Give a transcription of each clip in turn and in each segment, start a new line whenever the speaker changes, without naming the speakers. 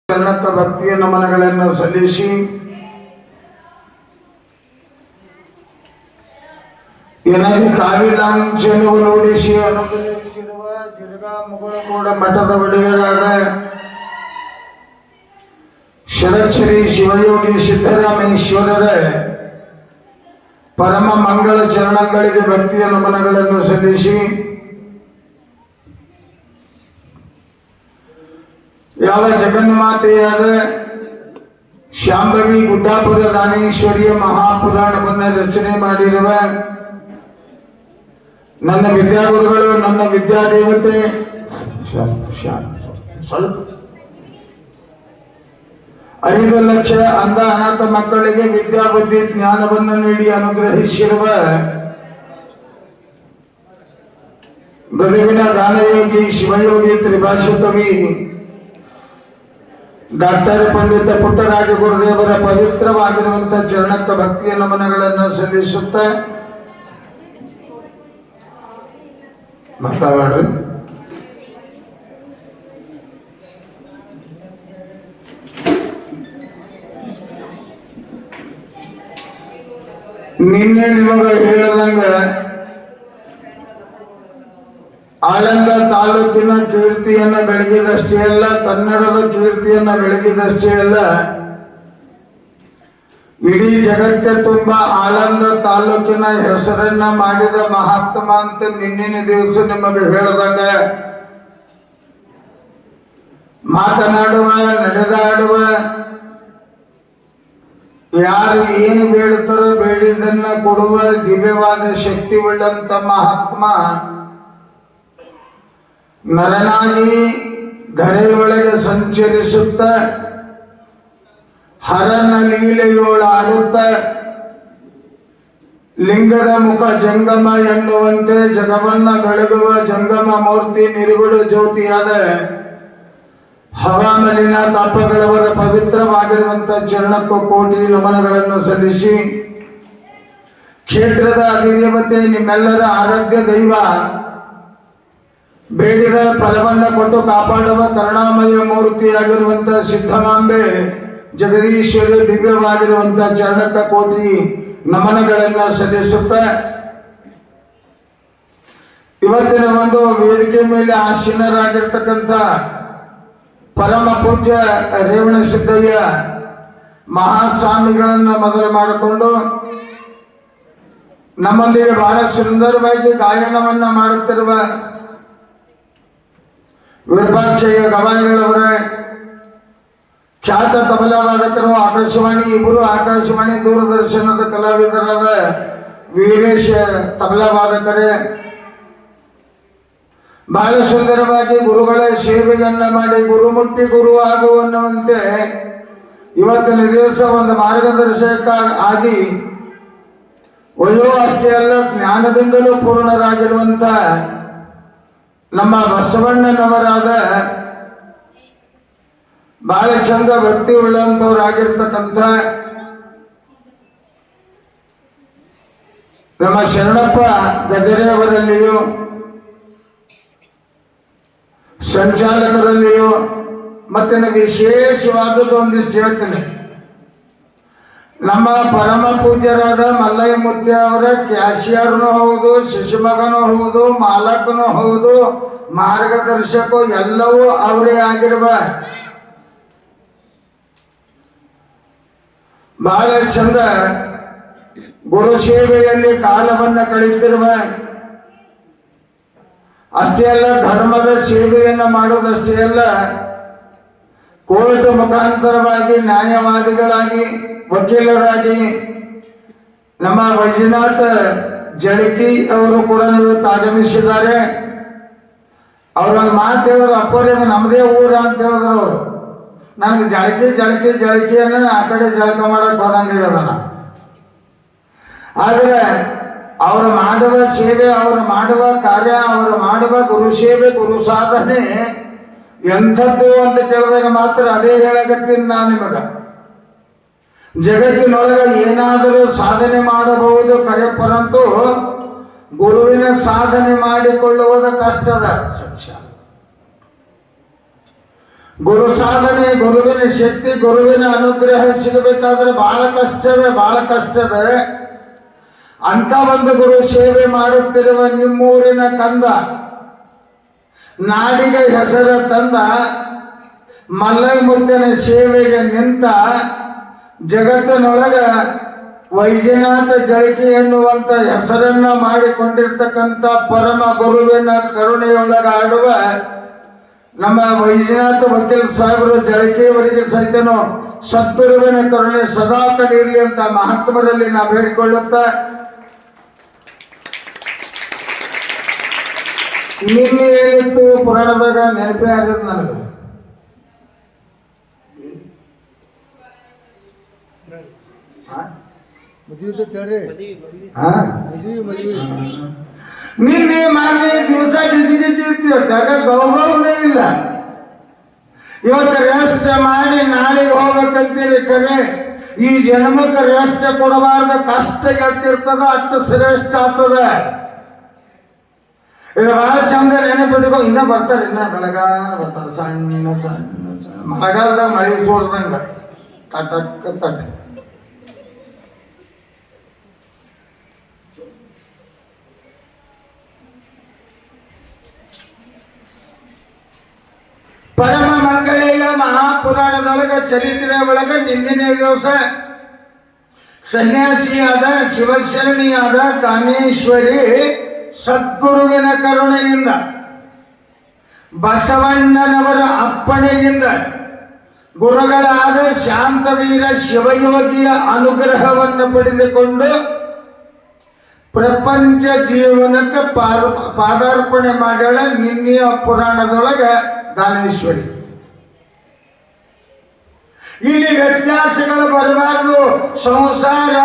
ಚರಣಕ್ಕ ಭಕ್ತಿಯ ನಮನಗಳನ್ನು ಸಲ್ಲಿಸಿ ಎನಗೆ ಕಾವಿಲಾಂಛನವು ನೋಡಿಸಿ ಅನುಗ್ರಹಿಸಿರುವ ಜಿರಗಾ ಮುಗಳಕೋಡ ಮಠದ ಒಡೆಯರಾದ ಷಡಕ್ಷರಿ ಶಿವಯೋಗಿ ಸಿದ್ದರಾಮೇಶ್ವರರ ಪರಮ ಮಂಗಳ ಚರಣಗಳಿಗೆ ಭಕ್ತಿಯ ನಮನಗಳನ್ನು ಸಲ್ಲಿಸಿ ಯಾವ ಜಗನ್ಮಾತೆಯಾದ ಶಾಂಭವಿ ಗುಡ್ಡಾಪುರ ದಾನೇಶ್ವರಿಯ ಮಹಾಪುರಾಣವನ್ನು ರಚನೆ ಮಾಡಿರುವ ನನ್ನ ವಿದ್ಯಾಗುರುಗಳು, ನನ್ನ ವಿದ್ಯಾದೇವತೆ ಸ್ವಲ್ಪ 5 ಲಕ್ಷ ಅಂಧ ಅನಾಥ ಮಕ್ಕಳಿಗೆ ವಿದ್ಯಾಬುದ್ಧಿ ಜ್ಞಾನವನ್ನು ನೀಡಿ ಅನುಗ್ರಹಿಸಿರುವ ಗದಗಿನ ದಾನಯೋಗಿ ಶಿವಯೋಗಿ ತ್ರಿಭಾಷಾ ಕವಿ ಡಾಕ್ಟರ್ ಪಂಡಿತ ಪುಟ್ಟರಾಜ ಗುರುದೇವರ ಪವಿತ್ರವಾಗಿರುವಂತಹ ಚರಣಕ್ಕ ಭಕ್ತಿಯ ನಮನಗಳನ್ನು ಸಲ್ಲಿಸುತ್ತ ಮಾತಾಡ್ರಿ. ನಿನ್ನೆ ನಿಮಗ ಹೇಳದಂಗ ಆಳಂದ ತಾಲೂಕಿನ ಕೀರ್ತಿಯನ್ನ ಬೆಳಗಿದಷ್ಟೇ ಅಲ್ಲ, ಕನ್ನಡದ ಕೀರ್ತಿಯನ್ನ ಬೆಳಗಿದಷ್ಟೇ ಅಲ್ಲ, ಇಡೀ ಜಗತ್ತೆ ತುಂಬ ಆಳಂದ ತಾಲೂಕಿನ ಹೆಸರನ್ನ ಮಾಡಿದ ಮಹಾತ್ಮ ಅಂತ ನಿನ್ನಿನ ದಿವಸ ನಿಮಗೆ ಹೇಳಿದಾಗ ಮಾತನಾಡುವ, ನಡೆದಾಡುವ, ಯಾರು ಏನು ಬೇಡುತ್ತಾರೋ ಬೇಡಿದನ್ನ ಕೊಡುವ ದಿವ್ಯವಾದ ಶಕ್ತಿ ಉಳ್ಳಂತ ಮಹಾತ್ಮ ನರನಾಗಿ ಧರೆಯೊಳಗೆ ಸಂಚರಿಸುತ್ತ ಹರನ ಲೀಲೆಯೋಳಾಡುತ್ತ ಲಿಂಗದ ಮುಖ ಜಂಗಮ ಎನ್ನುವಂತೆ ಜಗವನ್ನ ಬೆಳಗುವ ಜಂಗಮ ಮೂರ್ತಿ ನಿರುಗುಡು ಜ್ಯೋತಿಯಾದ ಹವಾಮಲಿನ ತಾಪಗಳವರ ಪವಿತ್ರವಾಗಿರುವಂತಹ ಚರಣಕ್ಕೂ ಕೋಟಿ ನಮನಗಳನ್ನು ಸಲ್ಲಿಸಿ ಕ್ಷೇತ್ರದ ಅಧಿದೇವತೆ, ನಿಮ್ಮೆಲ್ಲರ ಆರಾಧ್ಯ ದೈವ, ಬೇಡಿದ ಫಲವನ್ನ ಕೊಟ್ಟು ಕಾಪಾಡುವ ಕರುಣಾಮಯ ಮೂರ್ತಿಯಾಗಿರುವಂತಹ ಸಿದ್ಧಮಾಂಬೆ ಜಗದೀಶ್ವರಿ ದಿವ್ಯವಾಗಿರುವಂತಹ ಚರಣಕ್ಕ ಕೋಟಿ ನಮನಗಳನ್ನ ಸಲ್ಲಿಸುತ್ತ ಇವತ್ತಿನ ಒಂದು ವೇದಿಕೆ ಮೇಲೆ ಆಸೀನರಾಗಿರ್ತಕ್ಕಂಥ ಪರಮ ಪೂಜ್ಯ ರೇವಣ ಸಿದ್ದಯ್ಯ ಮಹಾಸ್ವಾಮಿಗಳನ್ನ ಮೊದಲು ಮಾಡಿಕೊಂಡು ನಮ್ಮೊಂದಿಗೆ ಬಹಳ ಸುಂದರವಾಗಿ ಗಾಯನವನ್ನ ಮಾಡುತ್ತಿರುವ ವಿರೂಪಾಕ್ಷಯ್ಯ ಗವಾಯಿಗಳವರ ಖ್ಯಾತ ತಬಲಾ ವಾದಕರು, ಆಕಾಶವಾಣಿ ಇಬ್ಬರು ಆಕಾಶವಾಣಿ ದೂರದರ್ಶನದ ಕಲಾವಿದರಾದ ವೀರೇಶ್ ತಬಲಾ ವಾದಕರೇ ಬಹಳ ಸುಂದರವಾಗಿ ಗುರುಗಳ ಸೇವೆಯನ್ನ ಮಾಡಿ ಗುರು ಮುಟ್ಟಿ ಗುರು ಆಗು ಅನ್ನುವಂತೆ ಇವತ್ತಿನ ದಿವಸ ಒಂದು ಮಾರ್ಗದರ್ಶಕ ಆಗಿ ಒಯ್ಯೋ ಅಷ್ಟೇ ಅಲ್ಲ, ಜ್ಞಾನದಿಂದಲೂ ಪೂರ್ಣರಾಗಿರುವಂತ ನಮ್ಮ ಬಸವಣ್ಣನವರಾದ ಬಹಳ ಚಂದ ಭಕ್ತಿ ಉಳ್ಳಂತವರಾಗಿರ್ತಕ್ಕಂಥ ನಮ್ಮ ಶರಣಪ್ಪ ಗಜರೆಯವರಲ್ಲಿಯೂ ಸಂಚಾಲಕರಲ್ಲಿಯೂ ಮತ್ತೆ ವಿಶೇಷವಾದದ್ದು ಒಂದಿಷ್ಟು ಹೇಳ್ತೀನಿ. ನಮ್ಮ ಪರಮ ಪೂಜ್ಯರಾದ ಮಲ್ಲಯ್ಯ ಮುತ್ಯ ಅವರ ಕ್ಯಾಶಿಯರ್ನೂ ಹೌದು, ಶಿಶುಮಗನೂ ಹೌದು, ಮಾಲಕನೂ ಹೌದು, ಮಾರ್ಗದರ್ಶಕರು ಎಲ್ಲವೂ ಅವರೇ ಆಗಿರುವ ಬಹಳ ಚಂದ ಗುರು ಸೇವೆಯಲ್ಲಿ ಕಾಲವನ್ನ ಕಳೆಯುತ್ತಿರುವ, ಅಷ್ಟೇ ಅಲ್ಲ ಧರ್ಮದ ಸೇವೆಯನ್ನ ಮಾಡೋದಷ್ಟೇ ಅಲ್ಲ, ಕೋರ್ಟ್ ಮುಖಾಂತರವಾಗಿ ನ್ಯಾಯವಾದಿಗಳಾಗಿ, ವಕೀಲರಾಗಿ ನಮ್ಮ ವೈಜನಾಥ್ ಜಡಕಿ ಅವರು ಕೂಡ ಇವತ್ತು ಆಗಮಿಸಿದ್ದಾರೆ. ಅವ್ರೊಂದು ಮಾತು ಹೇಳಿದ್ರು, ಅಪ್ಪೋರಿ ಅದು ನಮ್ಮದೇ ಊರ ಅಂತ ಹೇಳಿದ್ರು ಅವರು. ನನಗೆ ಜಳಕಿಯನ್ನು ಆ ಕಡೆ ಜಳಕ ಮಾಡಕ್ ಹೋದಂಗಾಗದನ. ಆದರೆ ಅವರು ಮಾಡುವ ಸೇವೆ, ಅವರು ಮಾಡುವ ಕಾರ್ಯ, ಅವರು ಮಾಡುವ ಗುರು ಸೇವೆ, ಗುರು ಸಾಧನೆ ಎಂಥದ್ದು ಅಂತ ಕೇಳಿದಾಗ ಮಾತ್ರ ಅದೇ ಹೇಳಕತ್ತೀನಿ ನಾನು ನಿಮಗ. ಜಗತ್ತಿನೊಳಗೆ ಏನಾದರೂ ಸಾಧನೆ ಮಾಡಬಹುದು ಕರೆ, ಪರಂತು ಗುರುವಿನ ಸಾಧನೆ ಮಾಡಿಕೊಳ್ಳುವುದು ಕಷ್ಟದ. ಗುರು ಸಾಧನೆ, ಗುರುವಿನ ಶಕ್ತಿ, ಗುರುವಿನ ಅನುಗ್ರಹ ಸಿಗಬೇಕಾದ್ರೆ ಬಹಳ ಕಷ್ಟದ. ಅಂತ ಒಂದು ಗುರು ಸೇವೆ ಮಾಡುತ್ತಿರುವ ನಿಮ್ಮೂರಿನ ಕಂದ, ನಾಡಿಗೆ ಹೆಸರು ತಂದ, ಮಲ್ಲಯ್ಯಮುತ್ತನ ಸೇವೆಗೆ ನಿಂತ, ಜಗತ್ತಿನೊಳಗ ವೈಜನಾಥ ಜಳಕಿ ಎನ್ನುವಂತ ಹೆಸರನ್ನ ಮಾಡಿಕೊಂಡಿರ್ತಕ್ಕಂಥ ಪರಮ ಗುರುವಿನ ಕರುಣೆಯೊಳಗ ಆಡುವ ನಮ್ಮ ವೈಜನಾಥ ವಕೀಲ್ ಸಾಹೇಬರು ಜಳಕಿಯವರಿಗೆ ಸಹಿತನು ಸದ್ಗುರುವಿನ ಕರುಣೆ ಸದಾ ಕಲಿಯಲಿ ಅಂತ ಮಹಾತ್ಮರಲ್ಲಿ ನಾವು ಬೇಡಿಕೊಳ್ಳುತ್ತಾ, ನಿನ್ನೆ ಏನಿತ್ತು ಪುರಾಣದಾಗ ನೆನಪೇ ಆಗಿದ್ದು ನನಗೆ. ನಿನ್ನೆ ಮಾನ್ಯ ದಿವಸ ಗಿಜಿ ಇರ್ತೀವತ್ತಾಗ ಗೌರವನೇ ಇಲ್ಲ. ಇವತ್ತು ರೆಸ್ಟ್ ಮಾಡಿ ನಾಳೆಗೆ ಹೋಗ್ಬೇಕಂತೀರಿ, ಕರೆ ಈ ಜನ್ಮಕ್ಕೆ ರೆಸ್ಟ್ ಕೊಡಬಾರ್ದ. ಕಷ್ಟ ಎಷ್ಟಿರ್ತದ ಅಷ್ಟು ಶ್ರೇಷ್ಠ ಆಗ್ತದ. ಇದು ಬಹಳ ಚಂದ ನೆನಪಿಟ್ಕೊ. ಇನ್ನ ಬರ್ತಾರೆ, ಇನ್ನ ಬೆಳಗಾನ ಬರ್ತಾರೆ, ಸಣ್ಣ ಸಣ್ಣ ಸಣ್ಣ ಮಳೆಗಾಲದಾಗ ಮಳೆ ಸೋಡ್ದಂಗ ತಟಕ್ಕ ತಟ್ಟ. ಪರಮ ಮಂಗಳೆಯ ಮಹಾಪುರಾಣದೊಳಗ ಚರಿತ್ರೆ ಒಳಗ ನಿನ್ನೆ ದಿವಸ ಸನ್ಯಾಸಿಯಾದ ಶಿವಶರಣಿಯಾದ ತಾನೇಶ್ವರಿ ಸದ್ಗುರುವಿನ ಕರುಣೆಯಿಂದ, ಬಸವಣ್ಣನವರ ಅಪ್ಪಣೆಯಿಂದ, ಗುರುಗಳಾದ ಶಾಂತವೀರ ಶಿವಯೋಗಿಯ ಅನುಗ್ರಹವನ್ನು ಪಡೆದುಕೊಂಡು ಪ್ರಪಂಚ ಜೀವನಕ್ಕೆ ಪಾದಾರ್ಪಣೆ ಮಾಡ್ಯಾಳ ನಿನ್ನೆಯ ಪುರಾಣದೊಳಗ ದಾನೇಶ್ವರಿ. ಇಲ್ಲಿ ವ್ಯತ್ಯಾಸಗಳು ಬರಬಾರದು. ಸಂಸಾರ,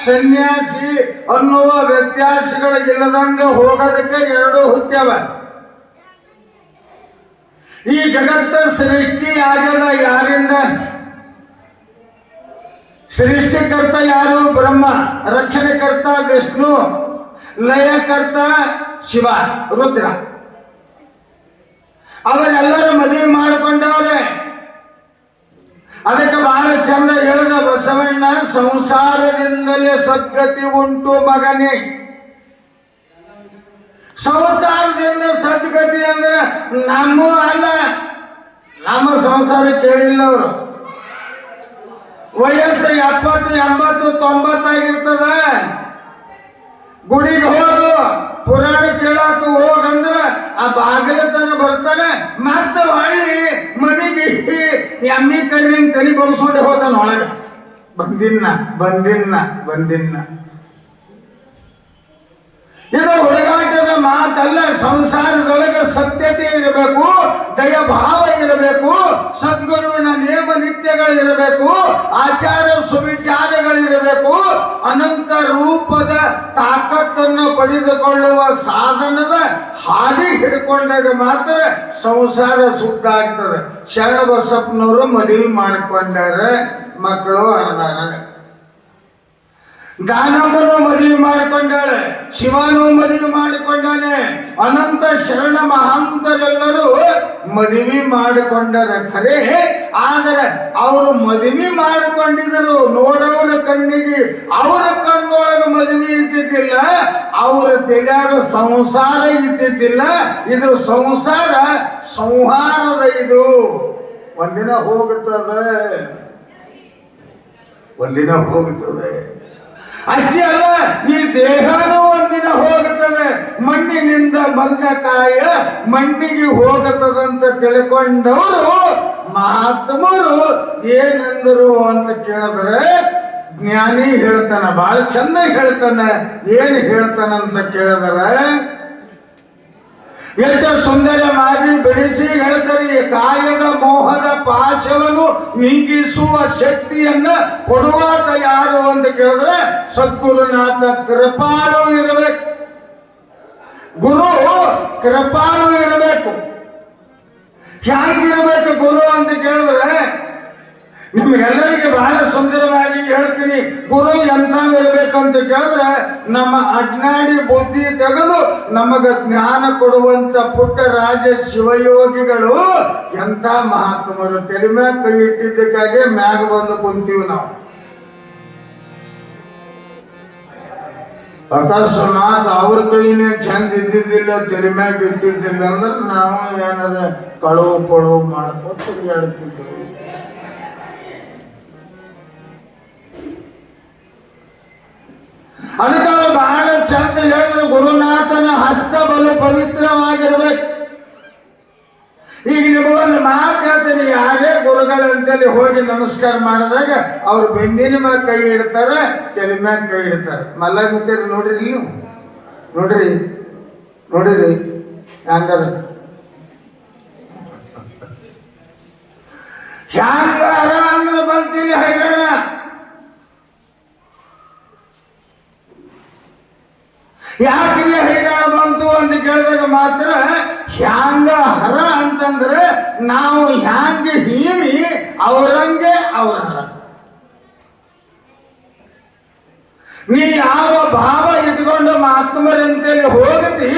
ಸನ್ಯಾಸಿ ಅನ್ನುವ ವ್ಯತ್ಯಾಸಗಳಿಲ್ಲದಂಗ ಹೋಗೋದಕ್ಕೆ ಎರಡು ಹುಟ್ಟ್ಯವ. ಈ ಜಗತ್ತ ಸೃಷ್ಟಿ ಆಗ್ಯದ ಯಾರಿಂದ? ಸೃಷ್ಟಿಕರ್ತ ಯಾರು? ಬ್ರಹ್ಮ. ರಕ್ಷಣೆಕರ್ತ ವಿಷ್ಣು. ಲಯಕರ್ತ ಶಿವ, ರುದ್ರ. ಅವರೆಲ್ಲರೂ ಮದುವೆ ಮಾಡಿಕೊಂಡವ್ರೆ. ಅದಕ್ಕೆ ಬಹಳ ಚಂದ ಹೇಳಿದ ಬಸವಣ್ಣ, ಸಂಸಾರದಿಂದಲೇ ಸದ್ಗತಿ ಉಂಟು ಮಗನೇ. ಸಂಸಾರದಿಂದ ಸದ್ಗತಿ ಅಂದ್ರೆ ನಮ್ಮ ಅಲ್ಲ, ನಮ್ಮ ಸಂಸಾರ ಕೇಳಿಲ್ಲ ಅವರು. ವಯಸ್ಸು 70, 80, 90 ಆಗಿರ್ತದ. ಗುಡಿಗೆ ಹೋಗು, ಪುರಾಣ ಕೇಳಾಕ ಹೋಗಂದ್ರ ಆ ಬಾಗಿಲತನ ಬರ್ತಾನೆ. ಮತ್ತ ಹೊಳ್ಳಿ ಮನೆಗೆ ಎಮ್ಮಿ ಕರಿನ ತಲೆ ಬಗ್ಸ್ಕೊಂಡೆ ಹೋತಾನ ಒಳಗ. ಬಂದಿನ್ನ ಇದು ಹುಡುಗಾಟದ ಮಾತಲ್ಲ. ಸಂಸಾರದೊಳಗೆ ಸತ್ಯತೆ ಇರಬೇಕು, ದಯಭಾವ ಇರಬೇಕು, ಸದ್ಗುರುವಿನ ನೇಮ ನಿತ್ಯಗಳಿರಬೇಕು, ಆಚಾರ ಸುವಿಚಾರಗಳಿರಬೇಕು, ಅನಂತ ರೂಪದ ತಾಕತ್ತನ್ನು ಪಡೆದುಕೊಳ್ಳುವ ಸಾಧನದ ಹಾದಿ ಹಿಡ್ಕೊಂಡಾಗ ಮಾತ್ರ ಸಂಸಾರ ಶುದ್ಧ ಆಗ್ತದೆ. ಶರಣ ಬಸಪ್ಪನವರು ಮದುವೆ ಮಾಡಿಕೊಂಡಾರ, ಮಕ್ಕಳು ಅರ್ಧಾರ. ದಾನಮ್ಮನು ಮದುವೆ ಮಾಡಿಕೊಂಡಾಳೆ, ಶಿವನು ಮದುವೆ ಮಾಡಿಕೊಂಡಾನೆ, ಅನಂತ ಶರಣ ಮಹಾಂತರೆಲ್ಲರೂ ಮದುವೆ ಮಾಡಿಕೊಂಡರ ಖರೆ. ಆದರೆ ಅವರು ಮದುವೆ ಮಾಡಿಕೊಂಡಿದ್ದರು ನೋಡವರ ಕಣ್ಣಿಗೆ, ಅವರ ಕಣ್ಣೊಳಗೆ ಮದುವೆ ಇದ್ದಿದ್ದಿಲ್ಲ, ಅವರ ತಲೆಯಾಗ ಸಂಸಾರ ಇದ್ದಿದ್ದಿಲ್ಲ. ಇದು ಸಂಸಾರ ಸಂಹಾರದ. ಇದು ಒಂದಿನ ಹೋಗುತ್ತದೆ. ಅಷ್ಟೇ ಅಲ್ಲ, ಈ ದೇಹನೂ ಒಂದಿನ ಹೋಗುತ್ತದೆ. ಮಣ್ಣಿನಿಂದ ಬಂದ ಕಾಯ ಮಣ್ಣಿಗೆ ಹೋಗುತ್ತದಂತ ತಿಳ್ಕೊಂಡವರು ಮಹಾತ್ಮರು ಏನಂದರು ಅಂತ ಕೇಳಿದ್ರೆ, ಜ್ಞಾನಿ ಹೇಳ್ತಾನ, ಬಹಳ ಚಂದ ಹೇಳ್ತಾನ. ಏನು ಹೇಳ್ತಾನಂತ ಕೇಳಿದ್ರೆ, ಎಷ್ಟು ಸುಂದರವಾಗಿ ಬಿಡಿಸಿ ಹೇಳ್ತಾರೆ. ಈ ಕಾಯದ ಮೋಹದ ಪಾಶವನ್ನು ನೀಗಿಸುವ ಶಕ್ತಿಯನ್ನ ಕೊಡುವಾತ ಯಾರು ಅಂತ ಕೇಳಿದ್ರೆ ಸದ್ಗುರುನಾಥ ಕೃಪಾಲು ಇರಬೇಕು. ಗುರು ಕೃಪಾಲು ಇರಬೇಕು. ಹ್ಯಾಂಗಿರ್ಬೇಕು ಗುರು ಅಂತ ಕೇಳಿದ್ರೆ, ನಿಮ್ಗೆಲ್ಲರಿಗೆ ಬಹಳ ಸುಂದರವಾಗಿ ಹೇಳ್ತೀನಿ. ಗುರು ಎಂಥವಿರ್ಬೇಕಂತ ಕೇಳಿದ್ರೆ ನಮ್ಮ ಅಜ್ಞಾನಿ ಬುದ್ಧಿ ತೆಗೆದು ನಮಗ ಜ್ಞಾನ ಕೊಡುವಂತ ಪುಟ್ಟ ರಾಜ ಶಿವಯೋಗಿಗಳು ಎಂಥ ಮಹಾತ್ಮರು. ತಲೆ ಮ್ಯಾಗ ಕೈ ಇಟ್ಟಿದ್ದಕ್ಕಾಗಿ ಮ್ಯಾಗ ಬಂದು ಕುಂತೀವಿ ನಾವು. ಅಕಸ್ಮಾತ್ ಅವ್ರ ಕೈನೇ ಚಂದ ಇದ್ದಿದ್ದಿಲ್ಲ, ತಲೆ ಮ್ಯಾಗ ಇಟ್ಟಿದ್ದಿಲ್ಲ ಅಂದ್ರೆ ನಾವು ಏನಾರ ಕಳುವು ಪಳುವು ಮಾಡ್ಕೊತ ತಿರುಗಾಡ್ತಿದ್ದೆವು. ಅದಕ್ಕೆ ಬಹಳ ಚಂದ ಹೇಳಿದ್ರು, ಗುರುನಾಥನ ಹಸ್ತ ಬಲು ಪವಿತ್ರವಾಗಿರ್ಬೇಕು. ಈಗ ನಿಮಗೊಂದು ಮಾತು ಹೇಳ್ತೀನಿ, ಯಾರೇ ಗುರುಗಳಂತೇಳಿ ಹೋಗಿ ನಮಸ್ಕಾರ ಮಾಡಿದಾಗ ಅವ್ರು ಬೆನ್ನಿನ ಮ್ಯಾಗ ಕೈ ಇಡ್ತಾರೆ, ತಲೆ ಮ್ಯಾಗ ಕೈ ಇಡ್ತಾರೆ. ಮಲ್ಲಂಗತ್ತೀರಿ ನೋಡ್ರಿ, ನೀವು ನೋಡಿರಿ ಹ್ಯಾಂಗಾರ ಹ್ಯಾಂಗಾರ ಅಂದ್ರೆ ಬಂತಿಲ್ಲ ಹೈರಾಣ. ಯಾಕ್ರಿ ಹೈರಾಣ ಬಂತು ಅಂತ ಕೇಳಿದಾಗ ಮಾತ್ರ ಹ್ಯಾಂಗ ಹರ ಅಂತಂದ್ರೆ ನಾವು ಹ್ಯಾಂಗ ಹೀಮಿ ಅವರಂಗೆ ಅವ್ರ ಹರ. ನೀ ಯಾವ ಭಾವ ಇಟ್ಕೊಂಡು ಮಹಾತ್ಮರಂತೇಳಿ ಹೋಗತಿ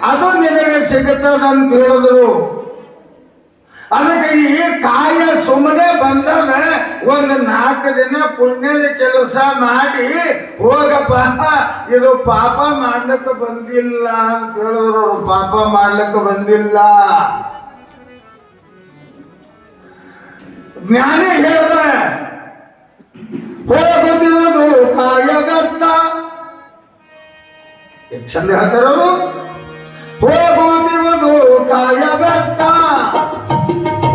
ಅದು ನಿನಗೆ ಸಿಗುತ್ತದಂತ ಹೇಳಿದ್ರು. ಅದಕ್ಕೆ ಈ ಕಾಯ ಸುಮ್ಮನೆ ಬಂದದ, ಒಂದು 4 ದಿನ ಪುಣ್ಯದ ಕೆಲಸ ಮಾಡಿ ಹೋಗಪ್ಪ, ಇದು ಪಾಪ ಮಾಡ್ಲಿಕ್ಕೆ ಬಂದಿಲ್ಲ ಅಂತ ಹೇಳಿದ್ರು. ಅವರು ಪಾಪ ಮಾಡ್ಲಿಕ್ಕೆ ಬಂದಿಲ್ಲ. ಜ್ಞಾನಿ ಹೇಳ್ದ, ಹೋಗುತ್ತಿರುವುದು ಕಾಯ ವ್ಯರ್ಥ. ಚಂದ ಹೇಳ್ತಾರವರು, ಹೋಗುತ್ತಿರುವುದು ಕಾಯ ವ್ಯರ್ಥ,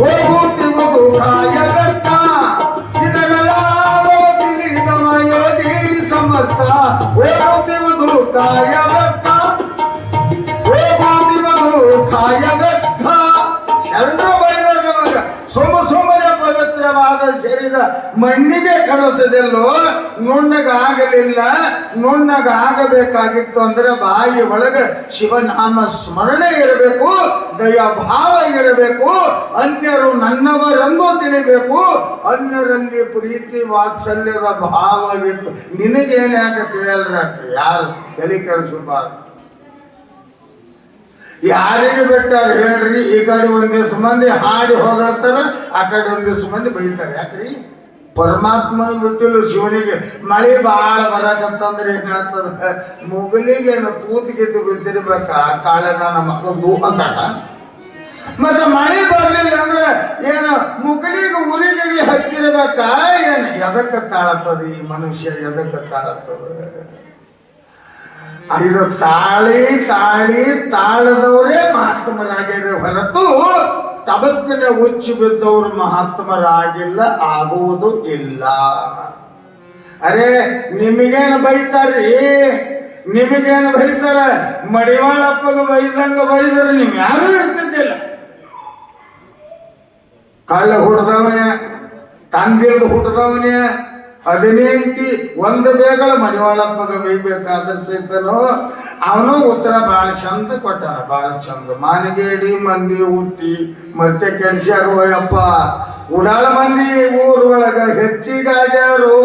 ಹೋಗುತ್ತಿರುವುದು ಕಾಯ ವ್ಯರ್ಥ, ಇದೆಲ್ಲ ತಿಳಿದವ ಯೋಗಿ ಸಮರ್ಥ. ಹೋಗುತ್ತಿರುವುದು ಕಾಯ ವ್ಯರ್ಥ, ಹೋಗುತ್ತಿರುವುದು ಕಾಯ ವ್ಯರ್ಥ. ಶರಣ ಬೈದಾಗ ಸುಮ್ಮನೆ ಪವಿತ್ರವಾದ ಶರೀರ ಮಣ್ಣಿಗೆ ಕಳಿಸದೆಲ್ಲೋ, ನುಣ್ಣಗಾಗಲಿಲ್ಲ. ನುಣ್ಣಗಾಗಬೇಕಾಗಿತ್ತು ಅಂದ್ರೆ ಬಾಯಿ ಒಳಗೆ ಶಿವನಾಮ ಸ್ಮರಣೆ ಇರಬೇಕು, ದಯಾಭಾವ ಇರಬೇಕು, ಅನ್ಯರು ನನ್ನವರೆಂದು ತಿಳಿಬೇಕು, ಅನ್ಯರಲ್ಲಿ ಪ್ರೀತಿ ವಾತ್ಸಲ್ಯದ ಭಾವ ಇತ್ತು. ನಿನಗೇನು ಯಾಕೆ ತಿಳಿಯಲ್ರ? ಯಾರು ತಲೆ ಕೆಡಿಸ್ಕೋಬಾರ್ದು. ಯಾರಿಗೆ ಬಿಟ್ಟಾರ ಹೇಳ್ರಿ? ಈ ಕಡೆ ಒಂದಿವ್ಸ ಮಂದಿ ಹಾಡಿ ಹೋಗಾಡ್ತಾರ, ಆ ಕಡೆ ಒಂದಿವ್ಸ ಮಂದಿ ಬೈತಾರೆ. ಯಾಕ್ರಿ? ಪರಮಾತ್ಮನ ಬಿಟ್ಟಿಲ್ಲ. ಶಿವನಿಗೆ ಮಳೆ ಭಾಳ ಬರಕತ್ತಂದ್ರೆ ಏನಾಗ್ತದ? ಮುಗಲಿಗೇನು ತೂತಿಗಿದ್ದು ಬಿದ್ದಿರ್ಬೇಕ, ಕಾಳ ನನ್ನ ಮಗಂದು ಅಂತಾರ. ಮತ್ತೆ ಮಳೆ ಬರ್ಲಿಲ್ಲ ಅಂದ್ರೆ ಏನು ಮುಗಲಿಗೆ ಉರಿಗಿರಿ ಹತ್ತಿರ್ಬೇಕ? ಏನು ಎದಕ್ಕೆ ತಾಳತ್ತದ ಈ ಮನುಷ್ಯ? ಎದಕ್ಕೆ ತಾಳತ್ತದ? ಇದು ತಾಳದವರೇ ಮಹಾತ್ಮರಾಗಿರೋ ಹೊರತು ತಬಕ್ಕಿನ ಹುಚ್ಚು ಬಿದ್ದವರು ಮಹಾತ್ಮರಾಗಿಲ್ಲ, ಆಗುವುದು ಇಲ್ಲ. ಅರೆ ನಿಮಗೇನು ಬೈತಾರ್ರಿ? ನಿಮಗೇನು ಬೈತಾರ? ಮಡಿವಾಳಪ್ಪಗೆ ಬೈದಂಗ ಬೈದ್ರೆ ನೀವು ಯಾರೂ ಇರ್ತಿದ್ದಿಲ್ಲ. ಕಳ್ಳ ಹುಡ್ದವನೇ, ತಂದಿಲ್ದು ಹುಟ್ಟದವನೇ, 18 ಒಂದು ಬೇಗಳ ಮಡಿವಾಳಪ್ಪಗೆ ಬೈಬೇಕಾದ್ರೆ ಚೇತನು ಅವನು ಉತ್ತರ ಭಾಳ ಚಂದ ಕೊಟ್ಟಾನ. ಭಾಳ ಚಂದ. ಮಾನಿಗೇಡಿ ಮಂದಿ ಹುಟ್ಟಿ ಮತ್ತೆ ಕೆಡ್ಸ್ಯಾರು ಅಯ್ಯಪ್ಪ, ಉಡಾಳ ಮಂದಿ ಊರೊಳಗ ಹೆಚ್ಚಿಗಾಗ್ಯಾರು.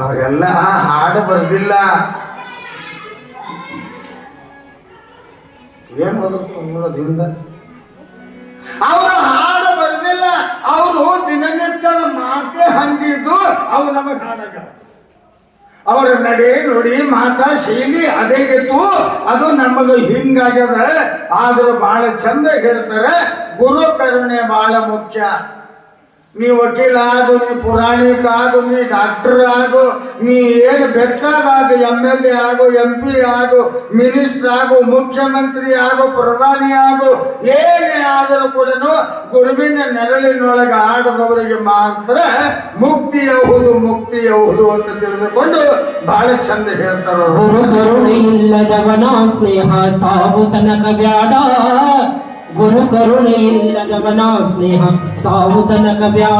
ಅವರೆಲ್ಲ ಹಾಡು ಬರ್ದಿಲ್ಲ. ಏನ್ ಬದುಕದಿಂದ ಅವರು ಹಾಡು ಬರ್ದಿಲ್ಲ. ಅವರು ದಿನನಿತ್ಯದ ಮಾತೆ ಹಂಗಿದ್ದು ಅವು ನಮಗೆ ಹಾಡಾಗ. ಅವರ ನಡೆ ನುಡಿ ಮಾತಾ ಶೈಲಿ ಅದೇ ಇತ್ತು, ಅದು ನಮಗೆ ಹಿಂಗಾಗ್ಯದ. ಆದ್ರೂ ಬಹಳ ಚಂದ ಹೇಳ್ತಾರೆ, ಗುರು ಕರುಣೆ ಬಹಳ ಮುಖ್ಯ. ನೀ ವಕೀಲ ಆಗು, ನೀ ಪುರಾಣಿಕ ಆಗು, ನೀ ಡಾಕ್ಟರ್ ಆಗು, ನೀ ಏನು ಬೇಕಾದಾಗ MLA ಆಗು, MP ಆಗು, ಮಿನಿಸ್ಟರ್ ಆಗು, ಮುಖ್ಯಮಂತ್ರಿ ಆಗು, ಪ್ರಧಾನಿ ಆಗು, ಏನೇ ಆದರೂ ಕೂಡ ಗುರುವಿನ ನೆರಳಿನೊಳಗೆ ಆಡದವರಿಗೆ ಮಾತ್ರ ಮುಕ್ತಿಯಹುದು ಅಂತ ತಿಳಿದುಕೊಂಡು ಬಹಳ ಚಂದ ಹೇಳ್ತಾರ.
ಗುರು ಕರುಣೆ ಇಲ್ಲದವನ ಸ್ನೇಹ ಸಾವು ತನಕ ಬ್ಯಾಡ. ಗುರು ಕರುಣೆ ಇಲ್ಲದವನ ಸ್ನೇಹ ಸಾವು ತನಕ ಬ್ಯಾಡ.